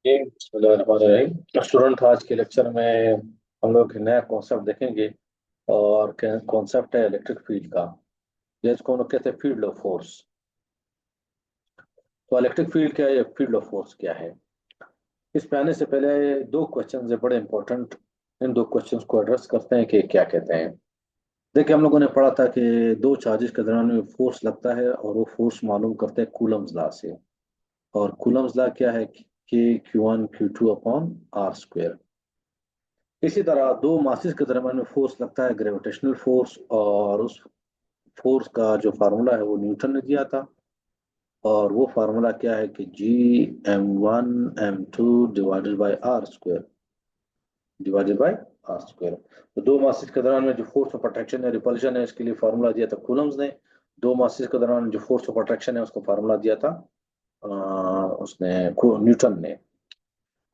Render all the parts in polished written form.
Student, आज के lecture में हम लोग नया कॉन्सेप्ट देखेंगे। और कॉन्सेप्ट है इलेक्ट्रिक फील्ड का, जिसको हम लोग कहते हैं फील्ड ऑफ फोर्स। तो इलेक्ट्रिक फील्ड क्या है, फील्ड ऑफ फोर्स क्या है? इस पे आने से पहले दो क्वेश्चन है बड़े इंपॉर्टेंट। इन दो क्वेश्चंस को एड्रेस करते हैं कि क्या कहते हैं। देखिए, हम लोगों ने पढ़ा था कि दो चार्जेस के दरम्यान में फोर्स लगता है, और वो फोर्स मालूम करते हैं कूलम्स लॉ से। और कूलम्स लॉ क्या है? कि Q1 Q2 upon are square. इसी तरह दो मासेस के दरम्यान में फोर्स लगता है ग्रेविटेशनल फोर्स, और उस फोर्स का जो फार्मूला है वो न्यूटन ने दिया था। और वो फार्मूला क्या है कि G m1 m2 divided by R square, divided by R square. तो दो मासेस के दरम्यान में जो फोर्स ऑफ अट्रैक्शन है, रिपल्शन है, इसके लिए फार्मूला दिया था कूलम्स ने। दो मासेस के दरम्यान जो फोर्स ऑफ अट्रैक्शन है उसका फार्मूला दिया था अ, उसने न्यूटन ने।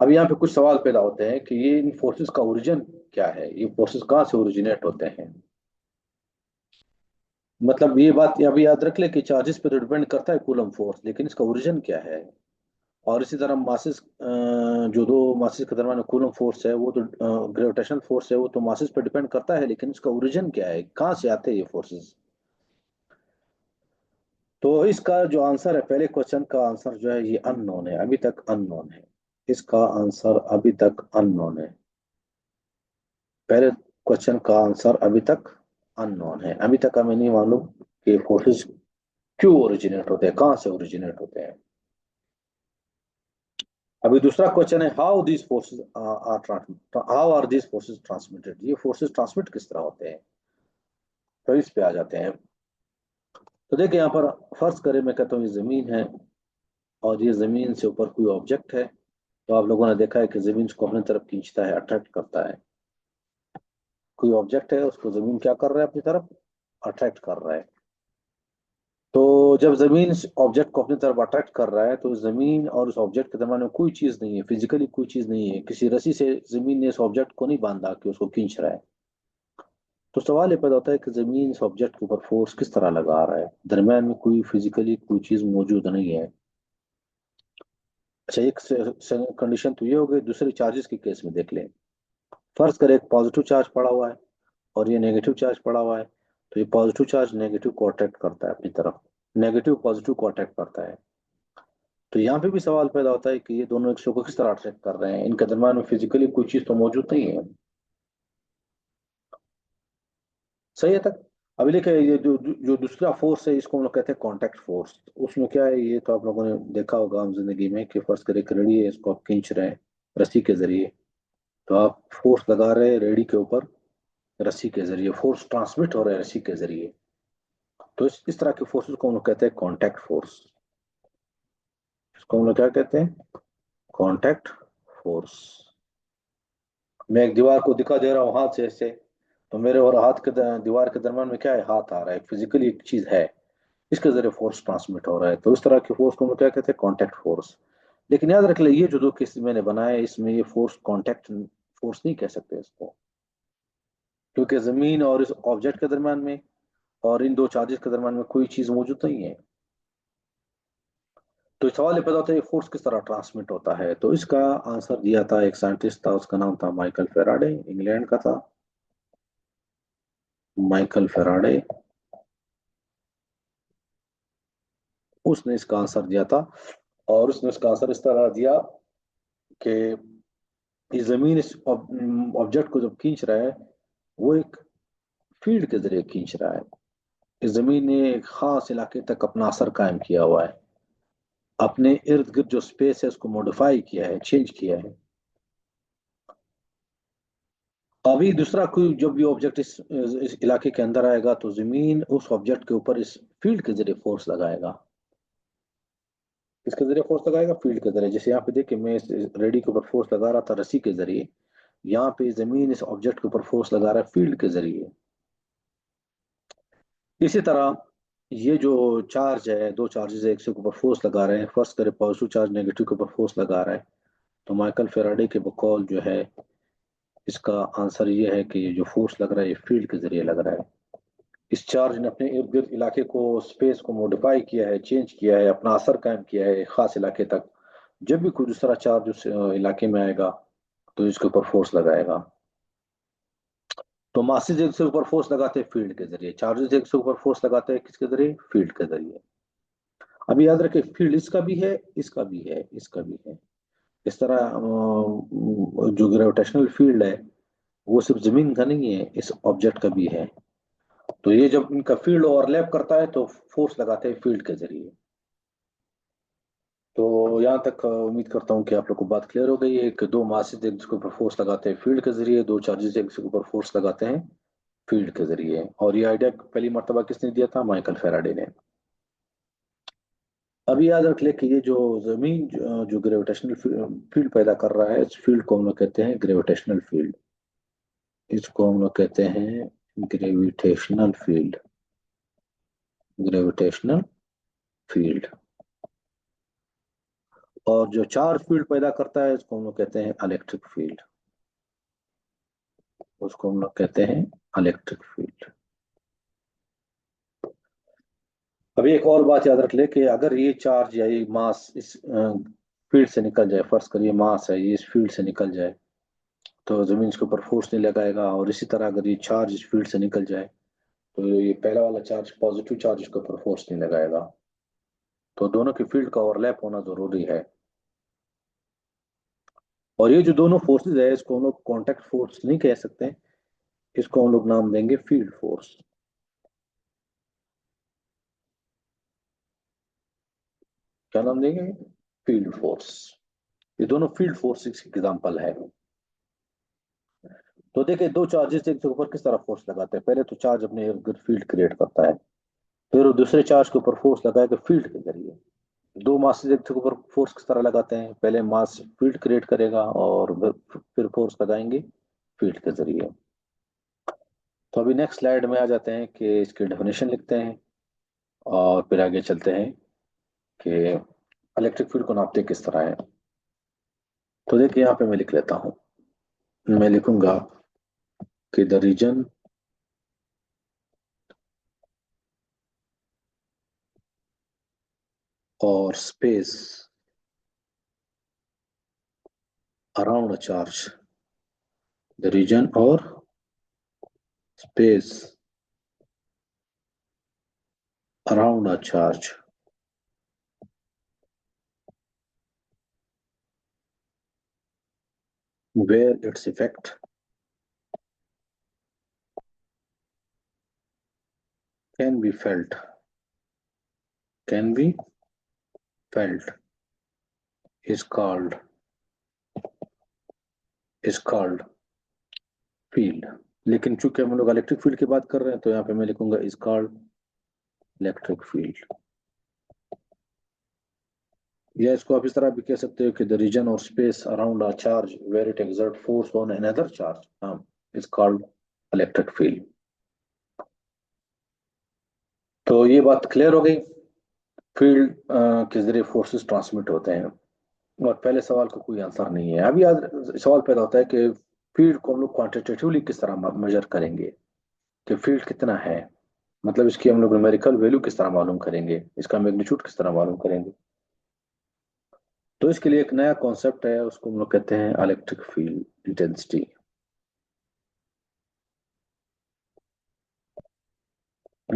अब यहाँ पे कुछ सवाल पैदा होते हैं कि ये इन फोर्सेस का ओरिजिन क्या है, ये फोर्सेस कहाँ से ओरिजिनेट होते हैं। मतलब ये बात अभी याद रख ले कि चार्जेस पे तो डिपेंड करता है कूलम फोर्स, लेकिन इसका ओरिजिन क्या है। और इसी तरह मासेस, जो दो मासेस के दरम्यान कूलम फोर्स है वो तो ग्रेविटेशनल फोर्स है, वो तो मासेस पे डिपेंड करता है, लेकिन इसका ओरिजिन क्या है, कहाँ से आते हैं ये फोर्सेस। तो इसका जो आंसर है, पहले क्वेश्चन का आंसर जो है ये अननोन है, अभी तक अननोन है। इसका आंसर अभी तक अननोन है। पहले क्वेश्चन का आंसर अभी तक अननोन है, अभी तक हमें नहीं मालूम कि फोर्सेस क्यों ओरिजिनेट होते हैं, कहाँ से ओरिजिनेट होते हैं। अभी दूसरा क्वेश्चन है, how these forces are how are these forces transmitted, ये फोर्सेस ट्रांसमिट किस तरह होते हैं। तो इस पे आ जाते हैं। तो देखिए यहाँ पर फर्ज करें, मैं कहता हूँ ये जमीन है, और ये जमीन से ऊपर कोई ऑब्जेक्ट है। तो आप लोगों ने देखा है कि जमीन को अपनी तरफ खींचता है, अट्रैक्ट करता है। कोई ऑब्जेक्ट है, उसको जमीन क्या कर रहा है, अपनी तरफ अट्रैक्ट कर रहा है। तो जब जमीन ऑब्जेक्ट को अपनी तरफ अट्रैक्ट कर रहा है, तो जमीन और उस ऑब्जेक्ट के दरम्यान में कोई चीज नहीं है, फिजिकली कोई चीज नहीं है, किसी रस्सी से जमीन ने इस ऑब्जेक्ट को नहीं बांधा कि उसको खींच रहा है। तो सवाल ये पैदा होता है कि जमीन इस ऑब्जेक्ट के ऊपर फोर्स किस तरह लगा रहा है, दरम्यान में कोई फिजिकली कोई चीज मौजूद नहीं है। अच्छा, एक कंडीशन तो ये हो गई। दूसरे चार्जेस के केस में देख लें। फर्ज करें एक पॉजिटिव चार्ज पड़ा हुआ है, और ये नेगेटिव चार्ज पड़ा हुआ है। तो ये पॉजिटिव चार्ज नेगेटिव को अट्रैक्ट करता है अपनी तरफ, नेगेटिव पॉजिटिव को अट्रैक्ट करता है। तो यहाँ पे भी सवाल पैदा होता है कि ये दोनों एक दूसरे को किस तरह अट्रैक्ट कर रहे हैं, इनके दरम्यान में फिजिकली कोई चीज तो मौजूद नहीं है। सही है तक। अभी देखिए, ये जो जो दूसरा फोर्स है इसको हम लोग कहते हैं कांटेक्ट फोर्स। उसमें क्या है, ये तो आप लोगों ने देखा होगा हम जिंदगी में कि फर्स्ट करे एक रेडी है, इसको आप खींच रहे हैं रस्सी के जरिए। तो आप फोर्स लगा रहे हैं रेडी के ऊपर, रस्सी के जरिए फोर्स ट्रांसमिट हो रहा है रस्सी के जरिए। तो इस तरह के फोर्सेस को हम लोग कहते हैं कांटेक्ट फोर्स। इसको हम लोग क्या कहते हैं, कांटेक्ट फोर्स। मैं एक दीवार को दिखा दे रहा हूँ हाथ से ऐसे, तो मेरे और हाथ के दीवार के दरम्यान में क्या है, हाथ आ रहा है, फिजिकली एक चीज है, इसके जरिए फोर्स ट्रांसमिट हो रहा है। तो इस तरह की फोर्स को हम क्या कहते हैं, कांटेक्ट फोर्स। लेकिन याद रख ले, ये जो दो केस मैंने बनाए इसमें ये फोर्स कांटेक्ट फोर्स नहीं कह सकते इसको, क्योंकि जमीन और इस ऑब्जेक्ट के दरम्यान में और इन दो चार्जेस के दरम्यान में कोई चीज मौजूद नहीं है। तो सवाल ये पैदा होता है, फोर्स किस तरह ट्रांसमिट होता है। तो इसका आंसर दिया था एक साइंटिस्ट था, उसका नाम था माइकल फेराडे, इंग्लैंड का था। माइकल फेराडे, उसने इसका आंसर दिया था। और उसने इसका आंसर इस तरह दिया कि ये जमीन इस ऑब्जेक्ट को जब खींच रहा है, वो एक फील्ड के जरिए खींच रहा है। इस जमीन ने एक खास इलाके तक अपना असर कायम किया हुआ है, अपने इर्द गिर्द जो स्पेस है उसको मॉडिफाई किया है, चेंज किया है। अभी दूसरा कोई जब भी ऑब्जेक्ट इस इलाके के अंदर आएगा, तो जमीन उस ऑब्जेक्ट के ऊपर इस फील्ड के जरिए फोर्स लगाएगा। किसके जरिए फोर्स लगाएगा, फील्ड के जरिए। जैसे यहाँ पे देखिए, मैं इस रेडी के ऊपर फोर्स लगा रहा था रस्सी के जरिए, यहाँ पे जमीन इस ऑब्जेक्ट के ऊपर फोर्स लगा रहा है फील्ड के जरिए। इसी तरह ये जो चार्ज है, दो चार्जेस है, एक से ऊपर फोर्स लगा रहे हैं, फर्स्ट करे पॉजिटिव चार्ज नेगेटिव के ऊपर फोर्स लगा रहा है। तो माइकल फेराडे के बकौल जो है, इसका आंसर ये है कि ये जो फोर्स लग रहा है ये फील्ड के जरिए लग रहा है। इस चार्ज ने अपने इर्द गिर्द इलाके को, स्पेस को मॉडिफाई किया है, चेंज किया है, अपना असर कायम किया है एक खास इलाके तक। जब भी कोई दूसरा चार्ज उस इलाके में आएगा तो इसके ऊपर फोर्स लगाएगा। तो मासेज एक से ऊपर फोर्स लगाते हैं फील्ड के जरिए, चार्जेस एक से ऊपर फोर्स लगाते हैं किसके जरिए, फील्ड के जरिए। अभी याद रखें, फील्ड इसका भी है, इसका भी है, इसका भी है। इस तरह जो ग्रेविटेशनल फील्ड है वो सिर्फ जमीन का नहीं है, इस ऑब्जेक्ट का भी है। तो ये जब इनका फील्ड ओवरलैप करता है तो फोर्स लगाते हैं फील्ड के जरिए। तो यहाँ तक उम्मीद करता हूँ कि आप लोग को बात क्लियर हो गई है कि दो मासेस एक दूसरे के ऊपर फोर्स लगाते हैं फील्ड के जरिए, दो चार्जेस एक दूसरे के ऊपर फोर्स लगाते हैं फील्ड के जरिए। और ये आइडिया पहली मर्तबा किसने दिया था, माइकल फैराडे ने। अभी याद रख ले कि ये जो जमीन जो ग्रेविटेशनल फील्ड पैदा कर रहा है, इस फील्ड को हम लोग कहते हैं ग्रेविटेशनल फील्ड। इसको हम लोग कहते हैं ग्रेविटेशनल फील्ड, ग्रेविटेशनल फील्ड। और जो चार्ज फील्ड पैदा करता है इसको हम लोग कहते हैं इलेक्ट्रिक फील्ड, उसको हम लोग कहते हैं इलेक्ट्रिक फील्ड। अभी एक और बात याद रख ले कि अगर ये चार्ज या ये मास इस फील्ड से निकल जाए, फर्ज करिए मास है ये इस फील्ड से निकल जाए, तो जमीन इसके ऊपर फोर्स नहीं लगाएगा। और इसी तरह अगर ये चार्ज इस फील्ड से निकल जाए तो ये पहला वाला चार्ज, पॉजिटिव चार्ज, इसके ऊपर फोर्स नहीं लगाएगा। तो दोनों की फील्ड का ओवरलैप होना जरूरी है। और ये जो दोनों फोर्सेस है इसको हम लोग कॉन्टेक्ट फोर्स नहीं कह सकते, इसको हम लोग नाम देंगे फील्ड फोर्स। क्या नाम देंगे, फील्ड फोर्स। ये दोनों फील्ड फोर्स की एग्जांपल है। तो देखिए, दो चार्जेस एक के ऊपर किस तरह फोर्स लगाते हैं। पहले तो चार्ज अपने इर्द गिर्द फील्ड क्रिएट करता है, फिर वो दूसरे चार्ज के ऊपर फोर्स लगाएगा फील्ड के जरिए। दो मासेस एक के ऊपर फोर्स किस तरह लगाते हैं, पहले मास फील्ड क्रिएट करेगा और फिर फोर्स लगाएंगे फील्ड के जरिए। तो अभी नेक्स्ट स्लाइड में आ जाते हैं कि इसकी डेफिनेशन लिखते हैं और फिर आगे चलते हैं कि इलेक्ट्रिक फील्ड को नापते किस तरह है। तो देखिए यहाँ पे मैं लिख लेता हूँ, मैं लिखूंगा कि द रीजन और space around a charge, the region और space around a charge where its effect can be felt, can be felt is called, is called field। लेकिन चूंकि हम लोग इलेक्ट्रिक फील्ड की बात कर रहे हैं तो यहाँ पे मैं लिखूंगा इज कॉल्ड इलेक्ट्रिक फील्ड। या इसको आप इस तरह भी कह सकते हो कि द रीजन और space around a charge where it exert force on another charge is called electric field. तो ये बात क्लियर हो गई, फील्ड के जरिए फोर्सेस ट्रांसमिट होते हैं। और पहले सवाल का कोई आंसर नहीं है। अभी आज सवाल पैदा होता है कि फील्ड को हम लोग क्वांटिटेटिवली किस तरह मेजर करेंगे, कि फील्ड कितना है, मतलब इसकी हम लोग न्यूमेरिकल वैल्यू किस तरह मालूम करेंगे, इसका मैग्नीट्यूड किस तरह मालूम करेंगे। तो इसके लिए एक नया कॉन्सेप्ट है, उसको हम लोग कहते हैं इलेक्ट्रिक फील्ड इंटेंसिटी।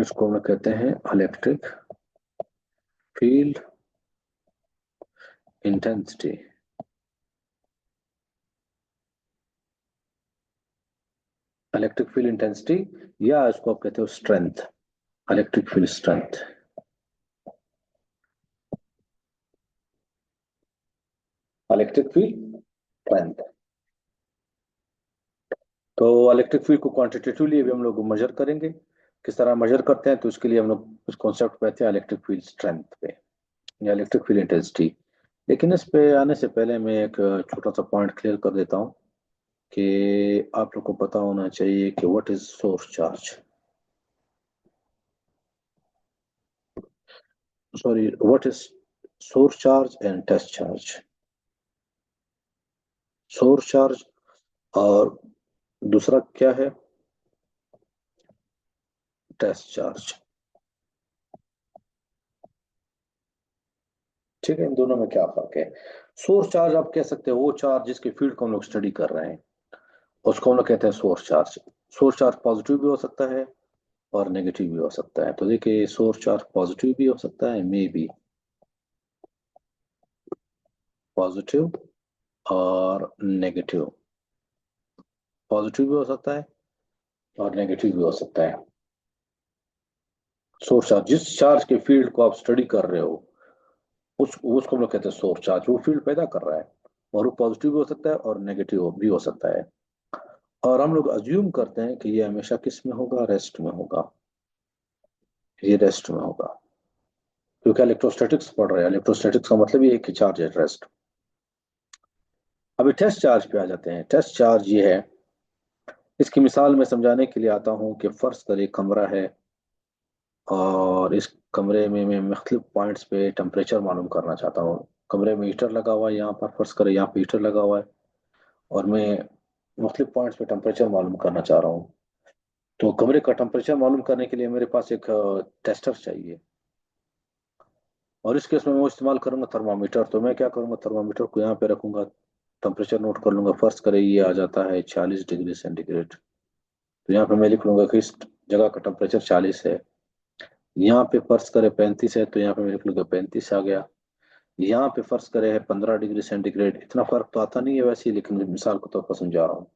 इसको हम लोग कहते हैं electric field intensity. Electric field intensity, या इसको आप कहते हो strength, electric field strength, electric field strength. तो इलेक्ट्रिक फील्ड को क्वांटिटेटिवली अभी हम लोग मेजर करेंगे। किस तरह मेजर करते हैं, तो इसके लिए हम लोग उस कॉन्सेप्ट पे आते हैं इलेक्ट्रिक फील्ड स्ट्रेंथ पे या इलेक्ट्रिक फील्ड इंटेंसिटी। लेकिन इस पे आने से पहले मैं एक छोटा सा पॉइंट क्लियर कर देता हूँ कि आप लोग को पता होना चाहिए कि what is source charge, sorry what is source charge and test charge. Source charge और दूसरा क्या है, टेस्ट चार्ज। ठीक है, इन दोनों में क्या फर्क है? सोर्स चार्ज आप कह सकते हो वो चार्ज जिसके फील्ड को हम लोग स्टडी कर रहे हैं, उसको हम लोग कहते हैं source charge. Source charge positive भी हो सकता है और नेगेटिव भी हो सकता है। तो देखिए, सोर्स चार्ज पॉजिटिव भी हो सकता है, मे बी पॉजिटिव और नेगेटिव, पॉजिटिव भी हो सकता है और नेगेटिव भी हो सकता है। सोर्स चार्ज, जिस चार्ज के फील्ड को आप स्टडी कर रहे हो उसको हम लोग कहते हैं सोर्स चार्ज, वो फील्ड पैदा कर रहा है, और वो पॉजिटिव भी हो सकता है और नेगेटिव भी हो सकता है। और हम लोग अज्यूम करते हैं कि ये हमेशा किस में होगा? रेस्ट में होगा। ये रेस्ट में होगा, क्योंकि इलेक्ट्रोस्टैटिक्स पढ़ रहे हैं। इलेक्ट्रोस्टैटिक्स का मतलब ये है कि चार्ज एट रेस्ट। अभी टेस्ट चार्ज पे आ जाते हैं। टेस्ट चार्ज ये है, इसकी मिसाल मैं समझाने के लिए आता हूँ कि फर्ज कर एक कमरा है, और इस कमरे में मैं मुख्तलिफ पॉइंट्स पे टेम्परेचर मालूम करना चाहता हूँ। कमरे में हीटर लगा हुआ है, यहाँ पर फर्ज करें यहाँ पे हीटर लगा हुआ है, और मैं मुख्तलिफ पॉइंट्स पे टेम्परेचर मालूम करना चाह रहा हूँ। तो कमरे का टेम्परेचर मालूम करने के लिए मेरे पास एक टेस्टर चाहिए, और इस केस में मैं इस्तेमाल करूंगा थर्मामीटर। तो मैं क्या करूंगा, थर्मामीटर को यहाँ पे रखूंगा, टेम्परेचर नोट कर लूंगा। फर्ज करें ये आ जाता है 40 डिग्री सेंटीग्रेड। तो यहाँ पे मैं लिख लूंगा कि इस जगह का टेम्परेचर 40 है। यहाँ पे फर्ज करें 35 है, तो यहाँ पे मैं लिख लूंगा 35 आ गया। यहाँ पे फर्ज करें है 15 डिग्री सेंटीग्रेड। इतना फर्क तो आता नहीं है वैसे ही, लेकिन मिसाल को तौर पर समझा रहा हूँ।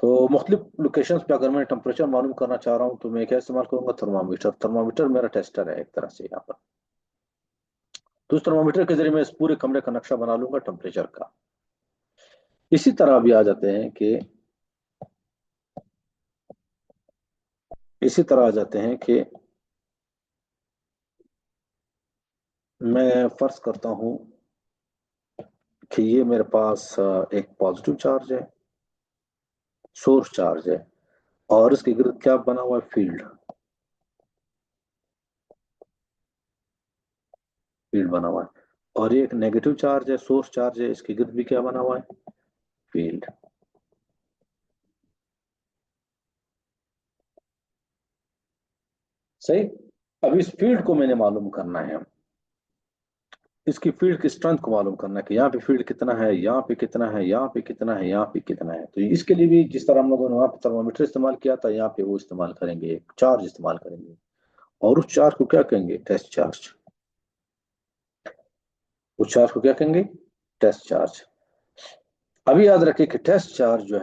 तो मुख्तलिफ लोकेशंस पे अगर मैं टेम्परेचर मालूम करना चाह रहा हूँ तो मैं क्या इस्तेमाल करूंगा? थर्मामीटर। थर्मामीटर मेरा टेस्टर है एक तरह से यहाँ पर। तो उस थर्मामीटर के जरिए मैं इस पूरे कमरे का नक्शा बना लूंगा टेम्परेचर का। इसी तरह भी आ जाते हैं कि इसी तरह आ जाते हैं कि मैं फर्ज करता हूँ कि ये मेरे पास एक पॉजिटिव चार्ज है, सोर्स चार्ज है, और इसके गिर्द क्या बना हुआ है? फील्ड। फील्ड बना हुआ है। और ये एक नेगेटिव चार्ज है, सोर्स चार्ज है, इसके गिर्द भी क्या बना हुआ है? फील्ड। सही। अब इस फील्ड को मैंने मालूम करना है, इसकी फील्ड की स्ट्रेंथ को मालूम करना है कि यहाँ पे फील्ड कितना है, यहाँ पे कितना है, यहाँ पे कितना है, यहाँ पे कितना है। तो इसके लिए भी जिस तरह हम लोगों ने वहाँ पे थर्मामीटर इस्तेमाल किया था, यहाँ पे वो इस्तेमाल करेंगे, एक चार्ज इस्तेमाल करेंगे। और उस चार्ज को क्या कहेंगे? Test charge. उस चार्ज को क्या कहेंगे? Test charge. अभी याद रखिए कि टेस्ट चार्ज जो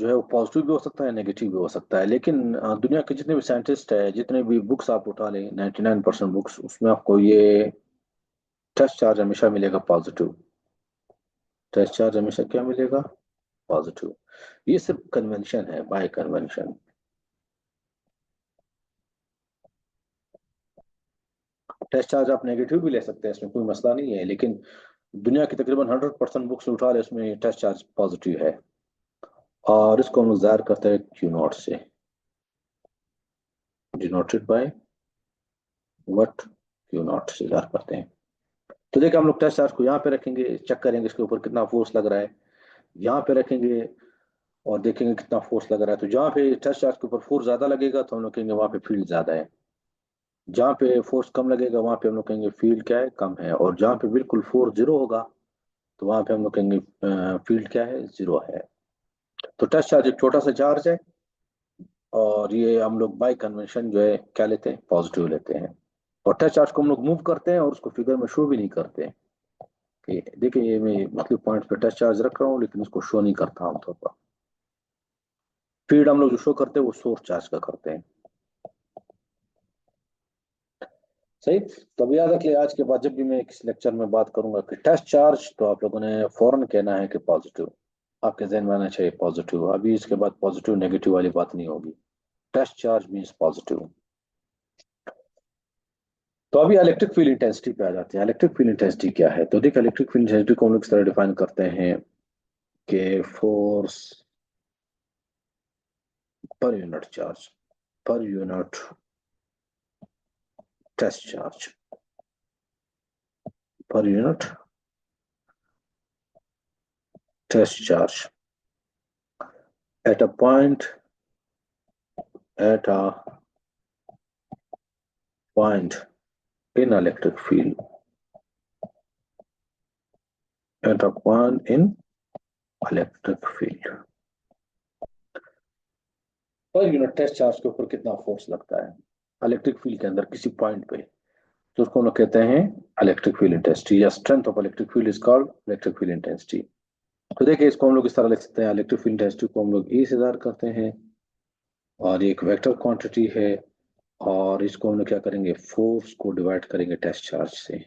है वो पॉजिटिव भी हो सकता है, नेगेटिव भी हो सकता है। लेकिन दुनिया के जितने भी साइंटिस्ट है, जितने भी बुक्स आप उठा लें, 99% बुक्स, उसमें आपको ये टेस्ट चार्ज हमेशा मिलेगा पॉजिटिव। टेस्ट चार्ज हमेशा क्या मिलेगा? पॉजिटिव। ये सिर्फ कन्वेंशन है, बाय कन्वेंशन। टेस्ट चार्ज आप नेगेटिव भी ले सकते हैं, इसमें कोई मसला नहीं है, लेकिन दुनिया की तकरीबन 100% बुक्स उठा ले, उसमें टेस्ट चार्ज पॉजिटिव है। और इसको हम ज़ाहिर करते हैं क्यू नॉट से, denoted by what? Q not से ज़ाहिर करते हैं। तो देखिए, हम लोग टेस्ट चार्ज को यहाँ पे रखेंगे, चेक करेंगे इसके ऊपर कितना फोर्स लग रहा है। यहाँ पे रखेंगे और देखेंगे कितना फोर्स लग रहा है। तो जहाँ पे टेस्ट चार्ज के ऊपर फोर्स ज्यादा लगेगा तो हम लोग कहेंगे वहाँ पे फील्ड ज्यादा है। जहाँ पे फोर्स कम लगेगा वहाँ पे हम लोग कहेंगे फील्ड क्या है? कम है। और जहाँ पे बिल्कुल फोर्स जीरो होगा तो वहाँ पे हम लोग कहेंगे फील्ड क्या है? जीरो है। तो टेस्ट चार्ज एक छोटा सा चार्ज है, और ये हम लोग बाय कन्वेंशन जो है क्या लेते हैं? पॉजिटिव लेते हैं। और टेस्ट चार्ज को हम लोग मूव करते हैं और उसको फिगर में शो भी नहीं करते हैं कि देखिए ये मैं मतलब पॉइंट पे टेस्ट चार्ज रख रहा हूँ, लेकिन उसको शो नहीं करता आमतौर पर। फीड हम लोग जो शो करते हैं वो सोर्स चार्ज का करते हैं। सही। तो अब याद रखिए, आज के बाद जब भी मैं किसी लेक्चर में बात करूंगा कि टेस्ट चार्ज, तो आप लोगों ने फौरन कहना है कि पॉजिटिव। आपके जहन में आना चाहिए पॉजिटिव। अभी इसके बाद पॉजिटिव नेगेटिव वाली बात नहीं होगी। Test charge means positive. तो अभी इलेक्ट्रिक फील्ड इंटेंसिटी पे आ जाते हैं। इलेक्ट्रिक फील्ड इंटेंसिटी क्या है? तो देखिए, इलेक्ट्रिक फील्ड इंटेंसिटी को हम लोग इस तरह डिफाइन करते हैं कि force per unit charge, per unit test charge, per unit test charge at a point, at a point in electric field at a point in electric field per unit test charge के ऊपर कितना force लगता है electric field के अंदर किसी point पे, तो उसको हम लोग कहते हैं इलेक्ट्रिक फील्ड इंटेंसिटी या strength of electric field is called electric field intensity. तो देखिए इसको हम लोग इस तरह लिख सकते हैं, इलेक्ट्रिक फील्ड इंटेंसिटी को हम लोग ई से ज़ाहिर करते हैं और ये एक वेक्टर क्वांटिटी है और इसको हम लोग क्या करेंगे, फोर्स को डिवाइड करेंगे टेस्ट चार्ज से,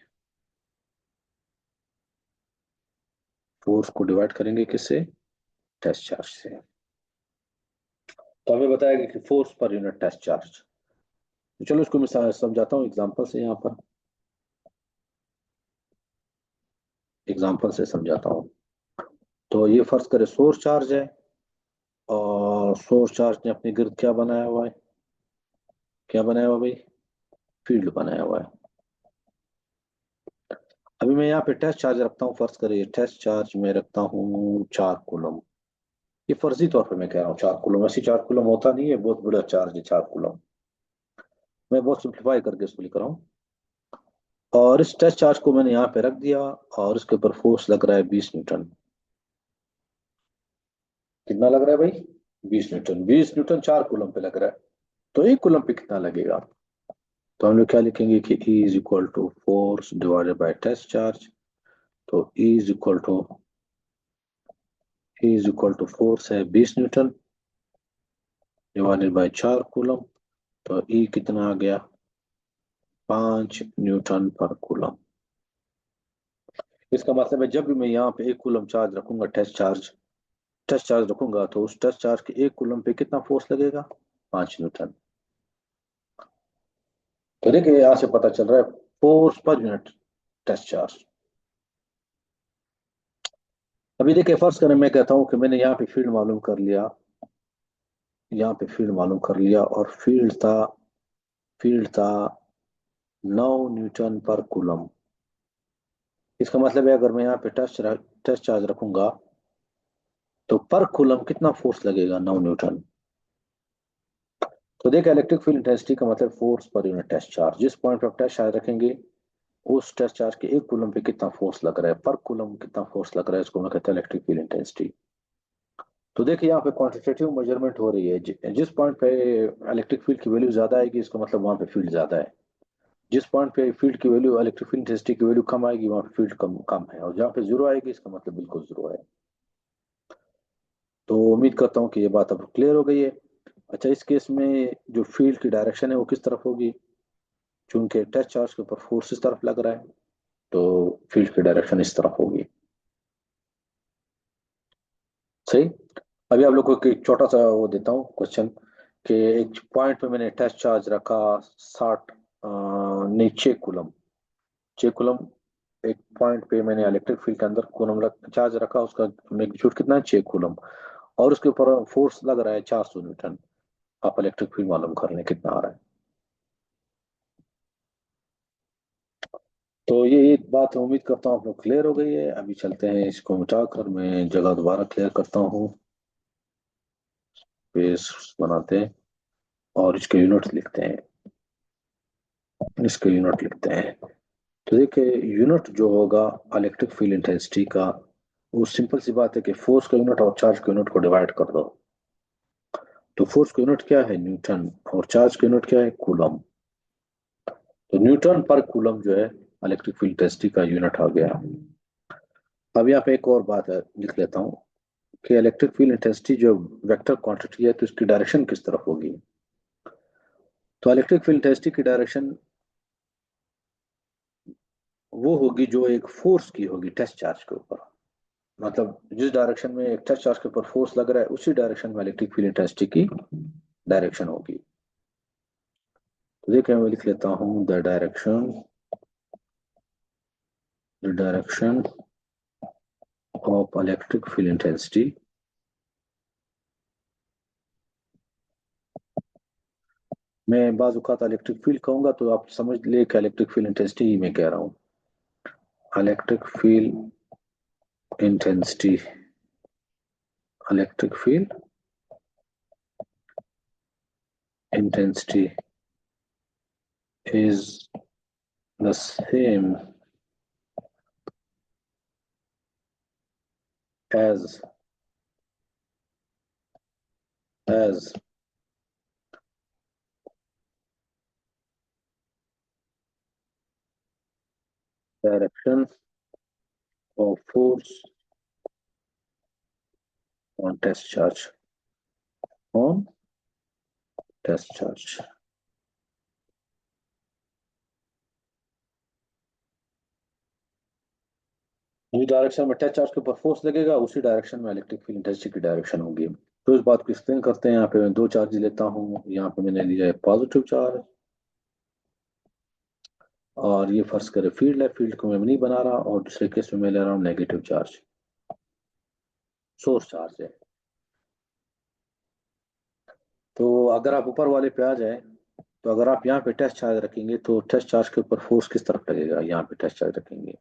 फोर्स को डिवाइड करेंगे किससे, टेस्ट चार्ज से। तो हमें बताया कि force per unit test charge. तो चलो इसको मैं समझाता हूँ एग्जांपल से, यहाँ पर एग्जांपल से समझाता हूँ। तो ये फर्ज करे सोर्स चार्ज है और सोर्स चार्ज ने अपने गिर्द क्या बनाया हुआ है, क्या बनाया हुआ भाई, फील्ड बनाया हुआ है। अभी मैं यहाँ पे टेस्ट चार्ज रखता हूँ, फर्ज करिए टेस्ट चार्ज में रखता हूँ 4 कूलम। ये फर्जी तौर पे मैं कह रहा हूँ 4 कूलम, ऐसी 4 कूलम होता नहीं है, बहुत बड़ा चार्ज है 4 कूलम, मैं बहुत सिंप्लीफाई करके इसको लिख रहा हूँ। और इस टेस्ट चार्ज को मैंने यहाँ पे रख दिया और इसके ऊपर फोर्स लग रहा है 20 न्यूटन। कितना लग रहा है भाई, 20 न्यूटन। 20 न्यूटन 4 कूलम पे लग रहा है, तो 1 कूलम पे कितना लगेगा। तो हम लोग क्या लिखेंगे कि E is equal to force divided by test charge. तो E is equal to force है 20 न्यूटन डिवाइडेड बाय 4 कूलम। तो E कितना आ गया, 5 न्यूटन पर कूलम। इसका मतलब है जब भी मैं यहाँ पे 1 कूलम चार्ज रखूंगा, टेस्ट चार्ज रखूंगा, तो उस टेस्ट चार्ज के 1 कूलम पे कितना फोर्स लगेगा, 5 न्यूटन। तो देखिए यहाँ से पता चल रहा है force per unit test charge. अभी देखिए फर्स्ट करें, मैं कहता हूँ कि मैंने यहाँ पे फील्ड मालूम कर लिया, यहाँ पे फील्ड मालूम कर लिया और फील्ड था 9 न्यूटन पर कूलम। इसका मतलब है अगर मैं यहाँ पे टेस्ट चार्ज रखूंगा तो पर कूलम कितना फोर्स लगेगा, 9 न्यूटन। तो देखिए इलेक्ट्रिक फील्ड इंटेंसिटी का मतलब force per unit test charge. जिस पॉइंट पे आप टेस्ट चार्ज रखेंगे उस टेस्ट चार्ज के 1 कूलम पे कितना फोर्स लग रहा है, पर कूलम कितना फोर्स लग रहा है, इसको मैं कहते हैं इलेक्ट्रिक फील्ड इंटेंसिटी। तो देखिए यहाँ पे क्वांटिटेटिव मेजरमेंट हो रही है, जिस पॉइंट पे इलेक्ट्रिक फील्ड की वैल्यू ज्यादा आएगी इसका मतलब वहां पे फील्ड ज्यादा है। जिस पॉइंट पे फील्ड की वैल्यू, इलेक्ट्रिक फील्ड इंटेंसिटी की वैल्यू कम आएगी वहां पे फील्ड कम कम है, और जहाँ पे जीरो आएगी इसका मतलब बिल्कुल जीरो है। तो उम्मीद करता हूँ कि ये बात अब क्लियर हो गई है। अच्छा इस केस में जो फील्ड की डायरेक्शन है वो किस तरफ होगी, चूंकि टेस्ट चार्ज के ऊपर फोर्स इस तरफ लग रहा है तो फील्ड की डायरेक्शन इस तरफ होगी। सही। अभी आप लोगों को एक छोटा सा वो देता हूँ क्वेश्चन, कि एक पॉइंट पे मैंने टेस्ट चार्ज रखा 60 नहीं 6 कूलम, 6 कूलम। एक पॉइंट पे मैंने इलेक्ट्रिक फील्ड के अंदर कूलम चार्ज रखा, उसका मैग्नीट्यूड कितना है, 6 कूलम, और उसके ऊपर फोर्स लग रहा है 400 न्यूटन। आप इलेक्ट्रिक फील्ड मालूम कर लें कितना आ रहा है। तो ये एक बात उम्मीद करता हूँ आप लोग क्लियर हो गई है। अभी चलते हैं, इसको मिटाकर मैं जगह दोबारा क्लियर करता हूँ, पेज बनाते हैं और इसके यूनिट लिखते हैं, इसके यूनिट लिखते हैं। तो देखिए यूनिट जो होगा इलेक्ट्रिक फील्ड इंटेंसिटी का, वो सिंपल सी बात है कि फोर्स का यूनिट और चार्ज के यूनिट को डिवाइड कर दो। तो फोर्स का यूनिट क्या है, न्यूटन, और चार्ज का यूनिट क्या है, कूलम। तो न्यूटन पर कूलम जो है इलेक्ट्रिक फील्ड इंटेंसिटी का यूनिट आ गया। अब यहाँ पे एक और बात है लिख लेता हूँ कि इलेक्ट्रिक फील्ड इंटेंसिटी जो वेक्टर क्वांटिटी है तो इसकी डायरेक्शन किस तरफ होगी। तो इलेक्ट्रिक फील्ड इंटेंसिटी की डायरेक्शन वो होगी जो एक फोर्स की होगी टेस्ट चार्ज के ऊपर, मतलब जिस डायरेक्शन में एक टेस्ट चार्ज के ऊपर फोर्स लग रहा है उसी डायरेक्शन में इलेक्ट्रिक फील्ड इंटेंसिटी की डायरेक्शन होगी। तो देखिए मैं लिख लेता हूँ the direction of electric field intensity मैं बाज औक़ात इलेक्ट्रिक फील्ड कहूंगा तो आप समझ ले कि इलेक्ट्रिक फील्ड इंटेंसिटी ही मैं कह रहा हूँ। Electric field intensity, electric field intensity is the same as direction of force on test charge on test charge। जिस डायरेक्शन में टेस्ट चार्ज के ऊपर फोर्स लगेगा उसी डायरेक्शन में इलेक्ट्रिक फील्ड इंटेंसिटी की डायरेक्शन होगी। तो इस बात को एक्सप्लेन करते हैं। यहाँ पे मैं दो चार्ज लेता हूँ। यहाँ पे मैंने लिया है पॉजिटिव चार्ज और ये फर्ज करे फील्ड है, फील्ड को मैं नहीं बना रहा, और दूसरे केस में मैं ले रहा हूँ नेगेटिव चार्ज, सोर्स चार्ज है। तो अगर आप ऊपर वाले पे आ जाए, तो अगर आप यहाँ पे टेस्ट चार्ज रखेंगे तो टेस्ट चार्ज के ऊपर फोर्स किस तरफ लगेगा, यहाँ पे टेस्ट चार्ज रखेंगे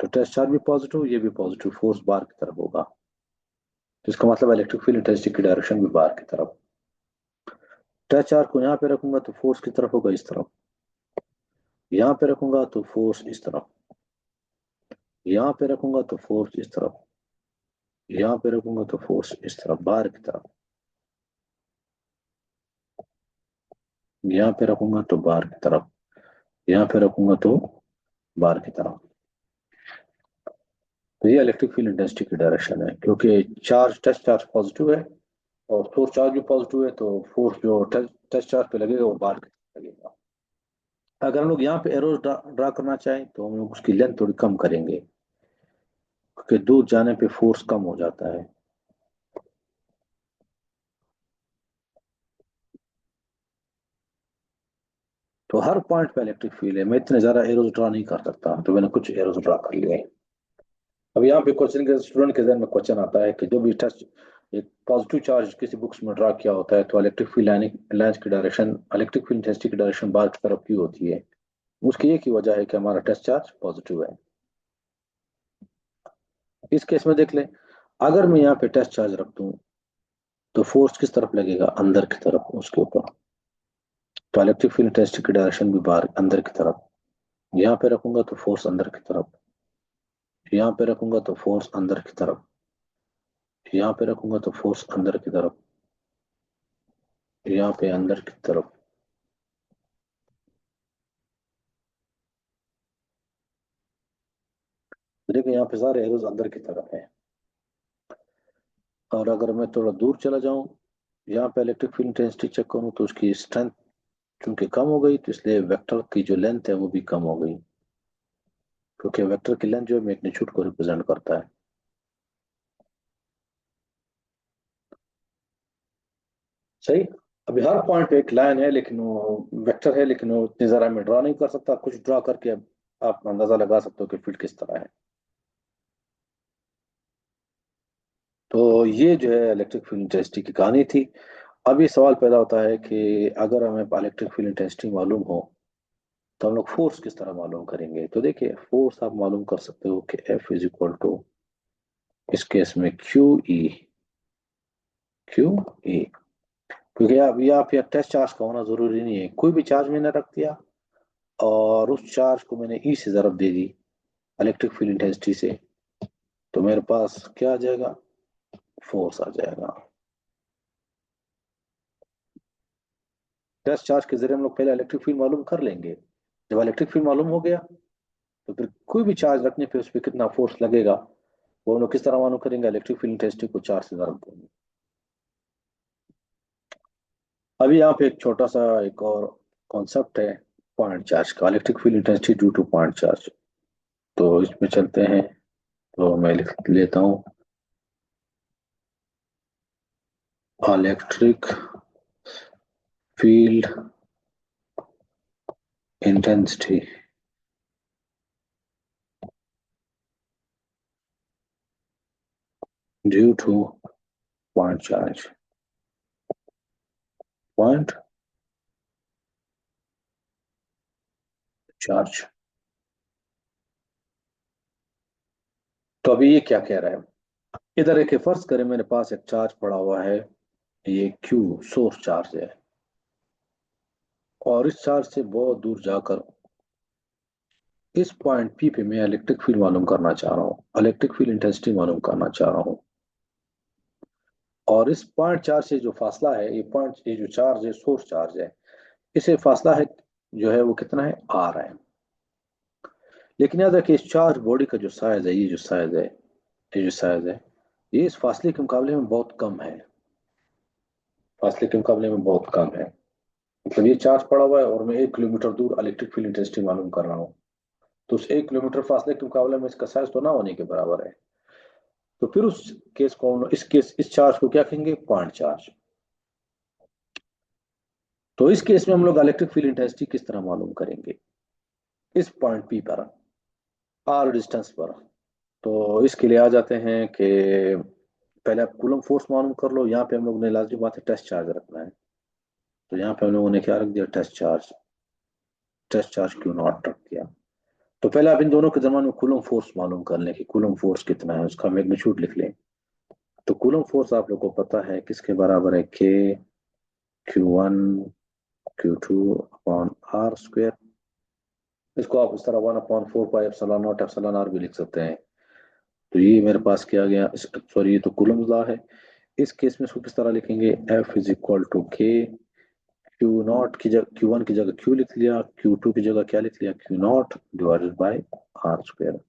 तो टेस्ट चार्ज भी पॉजिटिव, ये भी पॉजिटिव, फोर्स बार की तरफ होगा। तो इसका मतलब इलेक्ट्रिक फील्ड इंटेंसिटी की डायरेक्शन भी बार की तरफ। टेस्ट चार्ज को यहाँ पे रखूंगा तो फोर्स की तरफ होगा इस तरफ, यहाँ पे रखूंगा तो फोर्स इस तरफ, यहाँ पे रखूंगा तो फोर्स इस तरफ, यहाँ पे रखूंगा तो फोर्स इस तरफ बाहर की तरफ, यहाँ पे रखूंगा तो बाहर की तरफ, यहाँ पे रखूंगा तो बाहर की तरफ। तो ये इलेक्ट्रिक फील्ड इंटेंसिटी की डायरेक्शन है, क्योंकि चार्ज टेस्ट चार्ज पॉजिटिव है और फोर्स चार्ज भी पॉजिटिव है, तो फोर्स जो टेस्ट चार्ज पे लगेगा वो बाहर की तरफ लगेगा। अगर हम लोग यहाँ पे एरोज ड्रा करना चाहें तो हम लोग उसकी लेंथ थोड़ी कम करेंगे, क्योंकि दूर जाने पे फोर्स कम हो जाता है। तो हर पॉइंट पे इलेक्ट्रिक फील्ड है। मैं इतने ज्यादा एरोज ड्रा नहीं कर सकता, तो मैंने कुछ एरोज ड्रा कर लिए। अब यहाँ पे क्वेश्चन के स्टूडेंट के जहन में क्वेश्चन आता है कि जो भी टेस्ट एक पॉजिटिव चार्ज किसी बुक्स में ड्रा किया होता है तो इलेक्ट्रिक फील्ड लाइन्स की डायरेक्शन, इलेक्ट्रिक फील्ड इंटेंसिटी की डायरेक्शन बाहर की तरफ क्यों होती है। उसकी एक ही वजह है कि हमारा टेस्ट चार्ज पॉजिटिव है। इस केस में देख लें, अगर मैं यहाँ पे टेस्ट चार्ज रख दूं तो फोर्स किस तरफ लगेगा, अंदर की तरफ उसके ऊपर। तो इलेक्ट्रिक फील्ड इंटेंसिटी की डायरेक्शन भी बाहर अंदर की तरफ। यहाँ पे रखूंगा तो फोर्स अंदर की तरफ, यहाँ पे रखूंगा तो फोर्स अंदर की तरफ, यहाँ पे रखूंगा तो फोर्स अंदर की तरफ, यहाँ पे अंदर की तरफ। देखिए यहाँ पे सारे एरोज अंदर की तरफ है। और अगर मैं थोड़ा दूर चला जाऊं, यहाँ पे इलेक्ट्रिक फील्ड इंटेंसिटी चेक करूं तो उसकी स्ट्रेंथ चूंकि कम हो गई, तो इसलिए वेक्टर की जो लेंथ है वो भी कम हो गई, क्योंकि वेक्टर की लेंथ जो है मैग्नीट्यूड को रिप्रेजेंट करता है। सही। अभी हर पॉइंट पे एक लाइन है, लेकिन वो वेक्टर है, लेकिन वो इतनी जरा मैं ड्रा नहीं कर सकता। कुछ ड्रा करके आप अंदाजा लगा सकते हो कि फील्ड किस तरह है। तो ये जो है इलेक्ट्रिक फील्ड इंटेंसिटी की कहानी थी। अब ये सवाल पैदा होता है कि अगर हमें इलेक्ट्रिक फील्ड इंटेंसिटी मालूम हो तो हम लोग फोर्स किस तरह मालूम करेंगे। तो देखिए फोर्स आप मालूम कर सकते हो कि F इज इक्वल टू, इस केस में क्यू ई, क्योंकि अब ये आप या टेस्ट चार्ज का होना जरूरी नहीं है। कोई भी चार्ज मैंने रख दिया और उस चार्ज को मैंने ई से ज़रब दे दी इलेक्ट्रिक फील्ड इंटेंसिटी से, तो मेरे पास क्या आ जाएगा, फोर्स आ जाएगा। टेस्ट चार्ज के जरिए हम लोग पहले इलेक्ट्रिक फील्ड मालूम कर लेंगे। जब इलेक्ट्रिक फील्ड मालूम हो गया तो फिर कोई भी चार्ज रखने पे उस पर कितना फोर्स लगेगा वो हम लोग किस तरह मालूम करेंगे, इलेक्ट्रिक फील्ड इंटेंसिटी को चार्ज से ज़रब देंगे। अभी यहाँ पे एक छोटा सा एक और कॉन्सेप्ट है पॉइंट चार्ज का, electric field intensity due two point charge. तो इसमें चलते हैं। तो मैं लिख लेता हूँ electric field intensity due two point charge, point charge. तो अभी ये क्या कह रहा है, इधर एक फर्ज करें मेरे पास एक चार्ज पड़ा हुआ है, ये क्यू सोर्स चार्ज है। और इस चार्ज से बहुत दूर जाकर इस पॉइंट पी पे मैं इलेक्ट्रिक फील्ड मालूम करना चाह रहा हूँ, इलेक्ट्रिक फील्ड इंटेंसिटी मालूम करना चाह रहा हूँ। और इस पॉइंट चार्ज से जो फासला है, ये जो चार्ज है सोर्स चार्ज है, इसे फासला है जो है वो कितना है, आर है। लेकिन याद रखिए इस चार्ज बॉडी का जो साइज है, ये जो साइज है, ये इस फासले के मुकाबले में बहुत कम है, फासले के मुकाबले में बहुत कम है। मतलब ये चार्ज पड़ा हुआ है और मैं 1 किलोमीटर दूर इलेक्ट्रिक फील्ड इंटेंसिटी मालूम कर रहा हूँ, तो उस 1 किलोमीटर फासले के मुकाबले में इसका साइज तो ना होने के बराबर है। तो फिर उस केस को इस चार्ज को क्या कहेंगे, पॉइंट चार्ज। तो इस केस में हम लोग इलेक्ट्रिक फील्ड इंटेंसिटी किस तरह मालूम करेंगे, इस पॉइंट पी पर, आर डिस्टेंस पर। तो इसके लिए आ जाते हैं कि पहले आप कूलम फोर्स मालूम कर लो। यहाँ पे हम लोग ने लाजमी बात है टेस्ट चार्ज रखना है, तो यहाँ पे हम लोगों ने क्या रख दिया, टेस्ट चार्ज क्यू नॉट रख दिया। तो पहले आप इन दोनों के दरम्यान में कूलम फोर्स मालूम कर लें कि कूलम फोर्स कितना है, उसका मैग्नीट्यूड लिख लें। तो कूलम फोर्स आप लोग को पता है किसके बराबर है, के Q1 Q2/r²। इसको आप इस तरह 1/4πε0 भी लिख सकते हैं। तो ये मेरे पास किया गया, सॉरी ये तो कूलम लॉ है। इस केस में इसको किस तरह लिखेंगे, F = K, Q1 की जगह Q लिख लिया, Q2 की जगह क्या लिख लिया, Q0/r²।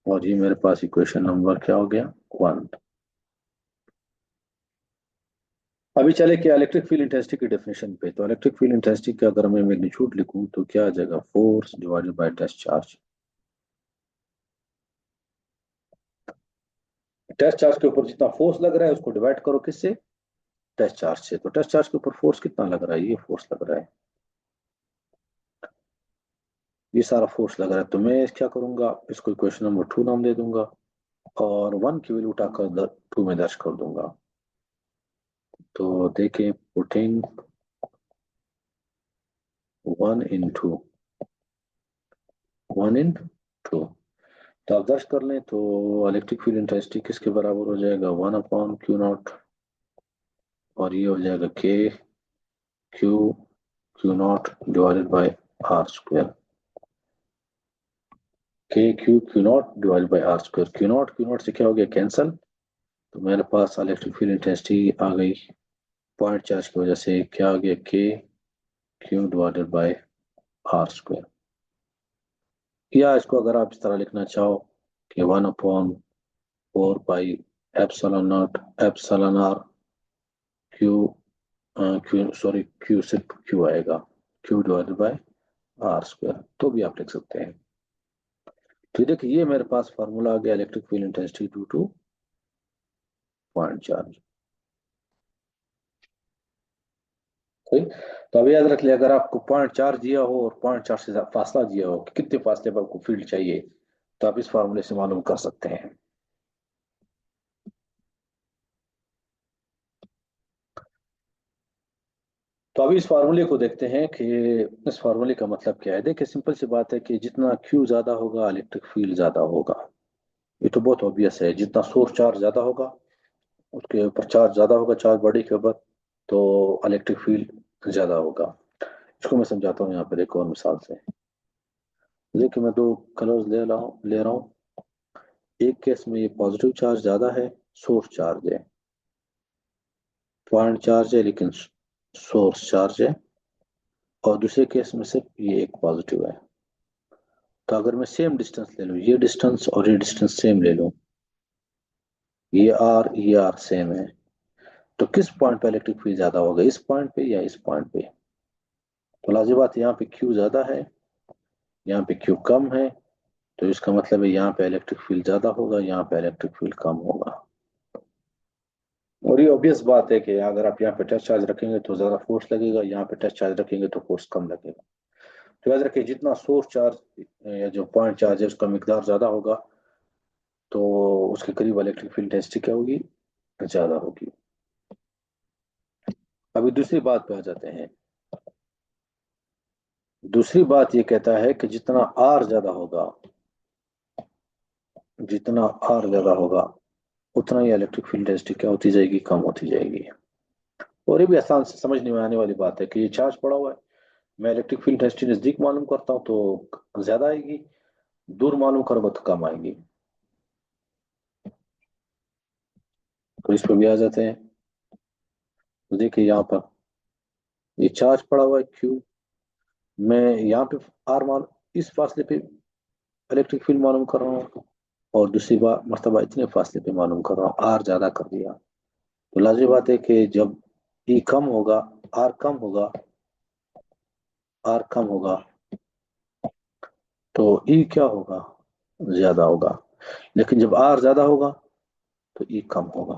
और ये मेरे पास इक्वेशन नंबर क्या हो गया, 1। अभी चले कि इलेक्ट्रिक फील्ड इंटेंसिटी की डेफिनेशन पे। तो इलेक्ट्रिक फील्ड इंटेंसिटी का अगर मैं मैग्नीट्यूड लिखूं तो क्या आ जाएगा, force divided by test charge. Test charge के ऊपर जितना फोर्स लग रहा है उसको डिवाइड करो किससे, टेस्ट चार्ज से। तो टेस्ट चार्ज के ऊपर फोर्स कितना लग रहा है, ये फोर्स लग रहा है, ये सारा फोर्स लग रहा है। तो मैं क्या करूंगा, इसको इक्वेशन नंबर 2 नाम दे दूंगा और 1 की वैल्यू उठाकर 2 में दर्ज कर दूंगा। तो देखें, पुटिंग 1 × 1 × 2, तो आप दर्ज कर लें। तो इलेक्ट्रिक फील्ड इंटेंसिटी किसके बराबर हो जाएगा, 1/Q0, और ये हो जाएगा Q0 divided by r²। Q0 से क्या हो गया, कैंसल। तो मेरे पास इलेक्ट्रिक फील्ड इंटेंसिटी आ गई पॉइंट चार्ज की वजह से, क्या आ गया, Q/r²। या इसको अगर आप इस तरह लिखना चाहो कि 1/4πε0 क्यू, क्यू सिर्फ क्यू आएगा, Q/r², तो भी आप लिख सकते हैं। तो देखिए ये मेरे पास फार्मूला आ गया electric field intensity due two point charge. ठीक। तो अभी याद रख लिया, अगर आपको पॉइंट चार्ज दिया हो और पॉइंट चार्ज से फासला दिया हो कि कितने फासले पर आपको फील्ड चाहिए, तो आप इस फार्मूले से मालूम कर सकते हैं। तो अभी इस फार्मूले को देखते हैं कि इस फार्मूले का मतलब क्या है। देखिए सिंपल सी बात है कि जितना Q ज्यादा होगा इलेक्ट्रिक फील्ड ज्यादा होगा। ये तो बहुत ऑब्वियस है, जितना सोर्स चार्ज ज्यादा होगा, उसके ऊपर चार्ज ज्यादा होगा, चार्ज बॉडी के ऊपर, तो इलेक्ट्रिक फील्ड ज्यादा होगा। इसको मैं समझाता हूँ यहाँ पर एक और मिसाल से। देखिए मैं दो कलर्स ले रहा हूँ। एक केस में ये पॉजिटिव चार्ज ज्यादा है, सोर्स चार्ज है, पॉइंट चार्ज है लेकिन सोर्स चार्ज है। और दूसरे केस में सिर्फ ये एक पॉजिटिव है। तो अगर मैं सेम डिस्टेंस ले लूँ, ये डिस्टेंस और ये डिस्टेंस सेम ले लूँ, ये आर सेम है, तो किस पॉइंट पे इलेक्ट्रिक फील्ड ज्यादा होगा, इस पॉइंट पे या इस पॉइंट पे। तो लाजिम बात है, यहाँ पे क्यू ज्यादा है, यहाँ पे क्यू कम है, तो इसका मतलब है यहाँ पे इलेक्ट्रिक फील्ड ज्यादा होगा, यहाँ पे इलेक्ट्रिक फील्ड कम होगा। और ये ऑब्वियस बात है कि अगर आप यहाँ पे टेस्ट चार्ज रखेंगे तो ज्यादा फोर्स लगेगा, यहाँ पे टेस्ट चार्ज रखेंगे तो फोर्स कम लगेगा। तो याद रखिए जितना सोर्स चार्ज या जो पॉइंट चार्ज है उसका मिकदार ज्यादा होगा, तो उसके करीब इलेक्ट्रिक फील्ड डेंसिटी क्या होगी, ज्यादा होगी। अभी दूसरी बात पे आ जाते हैं। दूसरी बात ये कहता है कि जितना आर ज्यादा होगा उतना ही इलेक्ट्रिक फील्ड डेंसिटी क्या होती जाएगी, कम होती जाएगी। और ये भी आसान से समझने में आने वाली बात है कि ये चार्ज पड़ा हुआ है, मैं इलेक्ट्रिक फील्ड इंटेंसिटी नजदीक मालूम करता हूँ तो ज्यादा आएगी, दूर मालूम करूंगा तो कम आएगी। तो इस पर भी आ जाते हैं। तो देखिए यहाँ पर ये चार्ज पड़ा हुआ है क्यू, मैं यहाँ पे आर मान, इस फासले पे इलेक्ट्रिक फील्ड मालूम कर रहा हूँ, और दूसरी बार मरतबा इतने फासले पे मालूम कर रहा हूँ, आर ज्यादा कर दिया। तो लाजिमी बात है कि जब ई कम होगा, आर कम होगा, आर कम होगा, तो ई क्या होगा, ज्यादा होगा। लेकिन जब आर ज्यादा होगा तो ई कम होगा।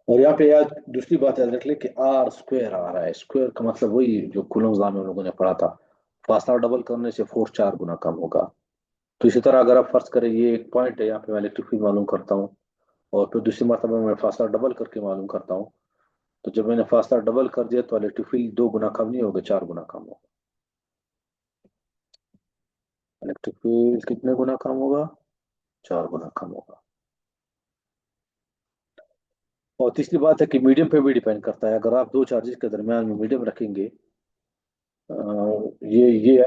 और यहाँ पे याद, दूसरी बात याद रख ले कि आर स्क्वायर आ रहा है, स्क्वायर का मतलब वही जो कूलम्स लॉ में हम लोगों ने पढ़ा था, फासला डबल करने से फोर्स 4 गुना कम होगा। तो इसी तरह अगर आप फर्ज करें ये एक पॉइंट है, यहाँ पे मैं इलेक्ट्रिक फील्ड मालूम करता हूँ, और फिर दूसरी मरतबा मैं फासला डबल करके मालूम करता हूँ, तो जब मैंने फासला डबल कर दिया तो इलेक्ट्रिक फील्ड 2 गुना कम नहीं होगा, 4 गुना कम होगा। इलेक्ट्रिक फील्ड कितने गुना कम होगा, 4 गुना कम होगा। और तीसरी बात है कि मीडियम पे भी डिपेंड करता है, अगर आप दो चार्जेस के दरमियान में मीडियम रखेंगे, अ, ये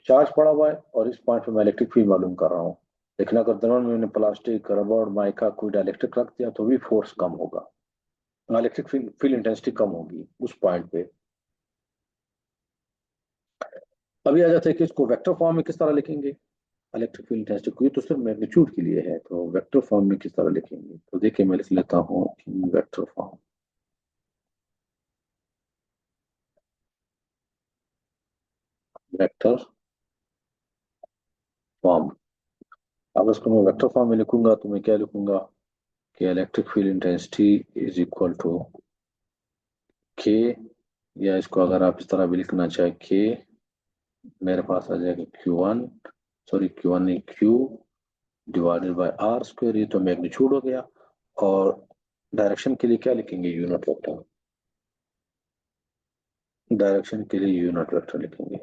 चार्ज पड़ा हुआ है और इस पॉइंट पे मैं इलेक्ट्रिक फील्ड मालूम कर रहा हूँ, लेकिन अगर दरमियान में मैंने प्लास्टिक, रबड़, माइका, कोई डाइलेक्ट्रिक रख दिया तो भी फोर्स कम होगा, इलेक्ट्रिक फील्ड फील्ड इंटेंसिटी कम होगी उस पॉइंट पे। अभी आ जाते हैं कि इसको वेक्टर फॉर्म में किस तरह लिखेंगे। इलेक्ट्रिक फील्ड इंटेंसिटी को, ये तो सिर्फ मैग्नीट्यूड के लिए है, तो वेक्टर फॉर्म में किस तरह लिखेंगे, तो देखिए मैं लिख लेता हूँ इन वेक्टर फॉर्म। वेक्टर फॉर्म, अब इसको मैं वेक्टर फॉर्म में लिखूंगा तो मैं क्या लिखूंगा कि electric field intensity is equal to K, या इसको अगर आप इस तरह भी लिखना चाहे के, मेरे पास आ जाएगा Q1, सॉरी Q1 नहीं, Q divided by R square, ये तो मैग्नीट्यूड हो गया। और डायरेक्शन के लिए क्या लिखेंगे, यूनिट वेक्टर, डायरेक्शन के लिए यूनिट वेक्टर लिखेंगे।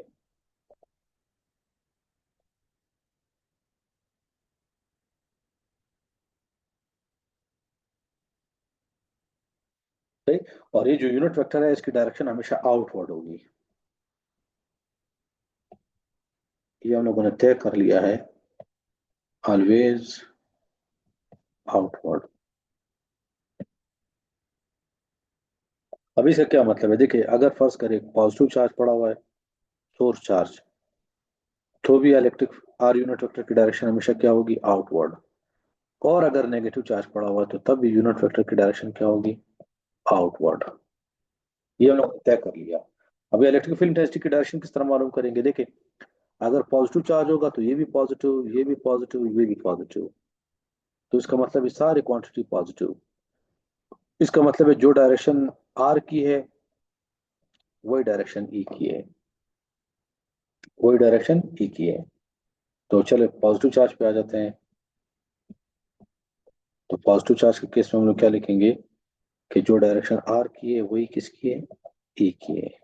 सही। और ये जो यूनिट वेक्टर है इसकी डायरेक्शन हमेशा आउटवर्ड होगी, ये हम लोगों ने तय कर लिया है, ऑलवेज आउटवर्ड। अभी इसका क्या मतलब है, देखिए अगर फर्ज करें पॉजिटिव चार्ज पड़ा हुआ है, सोर्स चार्ज, तो भी इलेक्ट्रिक आर यूनिट वेक्टर की डायरेक्शन हमेशा क्या होगी, आउटवर्ड। और अगर नेगेटिव चार्ज पड़ा हुआ है तो तब भी यूनिट वेक्टर की डायरेक्शन क्या होगी, आउटवर्ड। ये हम लोग ने तय कर लिया। अभी इलेक्ट्रिक फील्ड इंटेंसिटी की डायरेक्शन किस तरह मालूम करेंगे, देखिए अगर पॉजिटिव चार्ज होगा तो ये भी पॉजिटिव, ये भी पॉजिटिव, ये भी पॉजिटिव, तो इसका मतलब है सारी क्वांटिटी पॉजिटिव। इसका मतलब है जो डायरेक्शन आर की है वही डायरेक्शन ई की है, वही डायरेक्शन ई की है। तो चलो पॉजिटिव चार्ज पे आ जाते हैं। तो पॉजिटिव चार्ज के केस में हम लोग क्या लिखेंगे कि जो डायरेक्शन आर की है वही किसकी है, ई की है।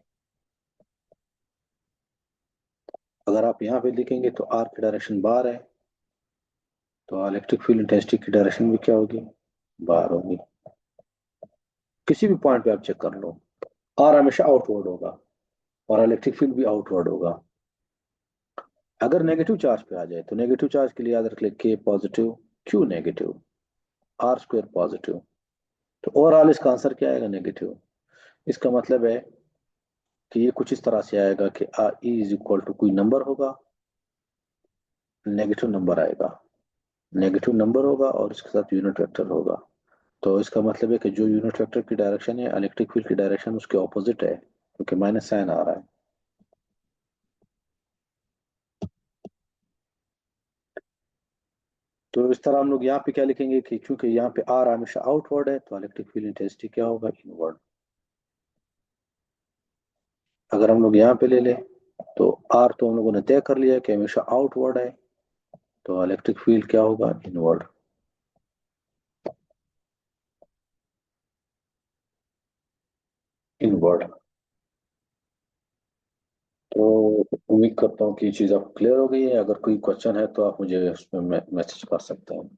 अगर आप यहाँ पे लिखेंगे तो आर की डायरेक्शन बाहर है, तो इलेक्ट्रिक फील्ड इंटेंसिटी की डायरेक्शन भी क्या होगी, बाहर होगी। किसी भी पॉइंट पे आप चेक कर लो, आर हमेशा आउटवर्ड होगा और इलेक्ट्रिक फील्ड भी आउटवर्ड होगा। अगर नेगेटिव चार्ज पे आ जाए तो नेगेटिव चार्ज के लिए याद रख ले K positive, Q negative, R square positive, तो ओवरऑल इसका आंसर क्या आएगा, नेगेटिव। इसका मतलब है कि ये कुछ इस तरह से आएगा कि ई इज इक्वल टू कोई नंबर होगा, नेगेटिव नंबर आएगा, नेगेटिव नंबर होगा और इसके साथ यूनिट वेक्टर होगा। तो इसका मतलब है कि जो यूनिट वेक्टर की डायरेक्शन है इलेक्ट्रिक फील्ड की डायरेक्शन उसके ऑपोजिट है, क्योंकि माइनस साइन आ रहा है। तो इस तरह हम लोग यहाँ पे क्या लिखेंगे कि क्योंकि यहाँ पे आर हमेशा आउटवर्ड है तो इलेक्ट्रिक फील्ड इंटेंसिटी क्या होगा, इनवर्ड। अगर हम लोग यहाँ पे ले लें तो आर तो हम लोगों ने तय कर लिया कि हमेशा आउटवर्ड है, तो इलेक्ट्रिक फील्ड क्या होगा, इनवर्ड। इनवर्ड। तो उम्मीद करता हूँ कि ये चीज़ आपको क्लियर हो गई है, अगर कोई क्वेश्चन है तो आप मुझे उसमें मैसेज कर सकते हैं।